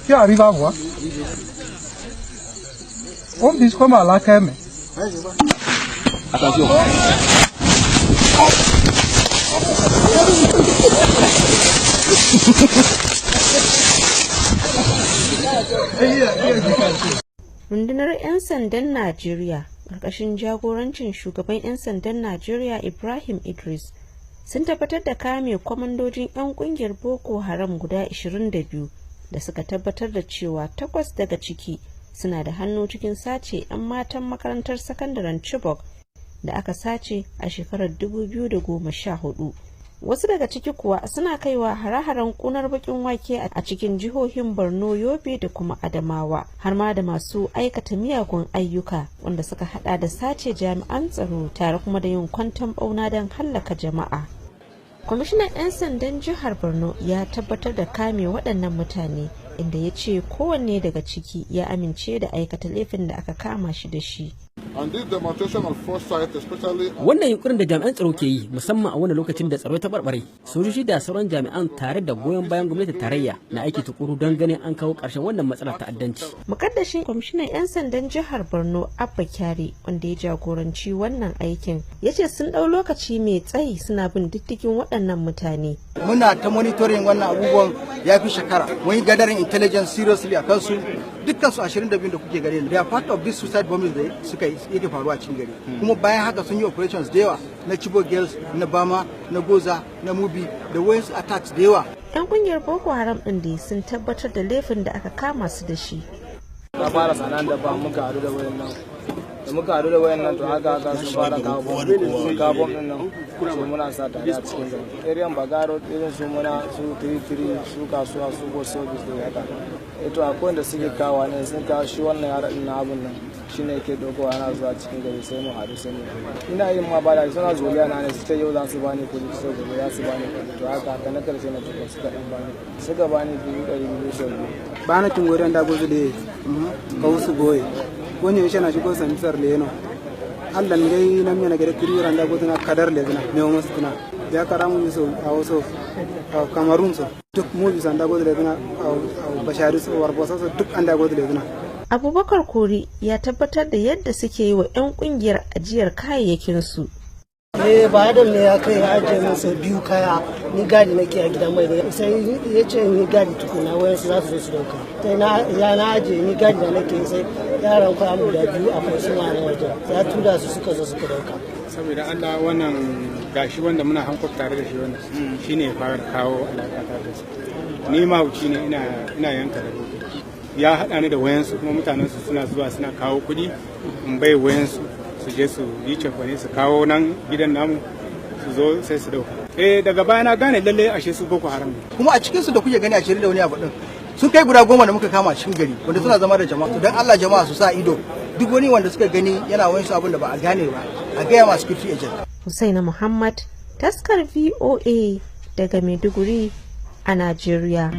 Qui arrive à voir? On dit comment à la crème. Attention. Rundunar 'yan sandan Najeriya ƙarƙashin jagorancin shugaban 'yan sandan Najeriya Ibrahim Idris sun tabbatar da kame kwamandojin 'yan ƙungiyar Boko Haram guda 22 da suka tabbatar da cewa 8 daga ciki suna da hannu cikin sace 'yan matan makarantar sakandaren Chibok da aka sace a shekarar 2014. Wasu daga ciki kuwa suna kaiwa hare-haren kunar bakin wake a cikin jihohin Borno, Yobe da kuma Adamawa, har ma da masu aikata miyagun ayyuka wanda suka hada da sace jami'an tsaro tare kuma da yin kwanton bauna don hallaka jama'a. Kwamishinan 'yan sandan jihar Borno ya tabbatar da kame waɗannan mutane, inda ya ce kowanne daga ciki ya amince da aikata laifin da aka kama shi da shi. Wannan yunkurin da jami'an tsaro ke yi, musamman a wani lokacin da tsaro ta barbare, sojoji da sauran jami'an tare da goyon bayan gwamnatin tarayya na aiki tukuru don ganin an kawo ƙarshen wannan matsalar ta'addanci. Mukaddashin kwamishinan 'yan sandan jihar Borno Abba Kyari, wanda ya jagoranci wannan aikin, ya ce sun ɗau lokaci mai tsayi suna bin diddigin waɗannan mutane. Muna ta monitoring wannan abubuwan ya fi shekara. Mun yi gathering intelligence seriously a kansu. Dukkan su 22 da kuke gare ni, they are part of this suicide bombing da suka yake faruwa cikin gari. Kuma bayan haka sun yi operations da yawa na Chibok Girls, na Bama, na Goza, na Mubi, da wayansu attacks da yawa. 'Yan kungiyar Boko Haram ɗin da sun tabbatar da laifin da aka kama su da shi. Na fara sanan da ba muka haɗu da wayannan. Da muka haɗu da wayannan to haka su fara kawo bom. Sun kawo bom ɗin nan. So muna sa tare a cikin gari. Area Bagaro irin su muna su 33 su kasuwa su go service da haka. Ito akwai da suke kawo ne sun kawo shi wannan yaran na abun nan. Shi ne yake dogowa ana zuwa cikin gari sai mu haɗu sai mu. Ina yin ma ba da suna zoliya na ne su ta yau za su bani kuɗi su gobe za su bani kuɗi to haka na karshe na tuka suka ɗan bani. Suka bani 200 sau biyu. Bana tungori da gozu da ka wasu goye. Wani yaushe na shigo santar leno. Allah ne dai nan yana gare kiri ran da gozu na kadar le zina ne mu suna. Ya karamu so a wasu Kamarun so duk mu bisan da gozu le zina a Bashari so warbosa so duk an da gozu le zina. Abubakar Kori ya tabbatar da yadda suke yi wa 'yan kungiyar ajiyar kayayyakinsu. Ba da ne ya kai ya ajiye masa biyu kaya, ni gadi nake a gidan mai ne sai ya ce ni gadi tukuna wayansu za su zo su dauka. Sai na ajiye ni gadi da nake sai yaran kwaya mu da biyu akwai suna na waje ya tura su suka zo suka dauka. Saboda Allah wannan gashi wanda muna hankali tare da shi wannan shine ya fara kawo alaƙa tare da shi. Ni mahauci ne ina yanka da ya haɗa ni da wayansu kuma mutanensu suna zuwa suna kawo kuɗi in bai wayansu su je su yi cefane su kawo nan gidan namu su zo sai su dauka. Daga baya na gane lalle ashe su Boko Haram ne. Kuma a cikin su da kuke gani a shirin da wani abu din sun kai guda 10 da muka kama cikin gari wanda suna zama da jama'a. To dan Allah jama'a su sa ido duk wani wanda suka gani yana wayansu abin da ba a gane ba a gaya ma security agent. Husaina Muhammad, taskar VOA daga Maiduguri a Najeriya.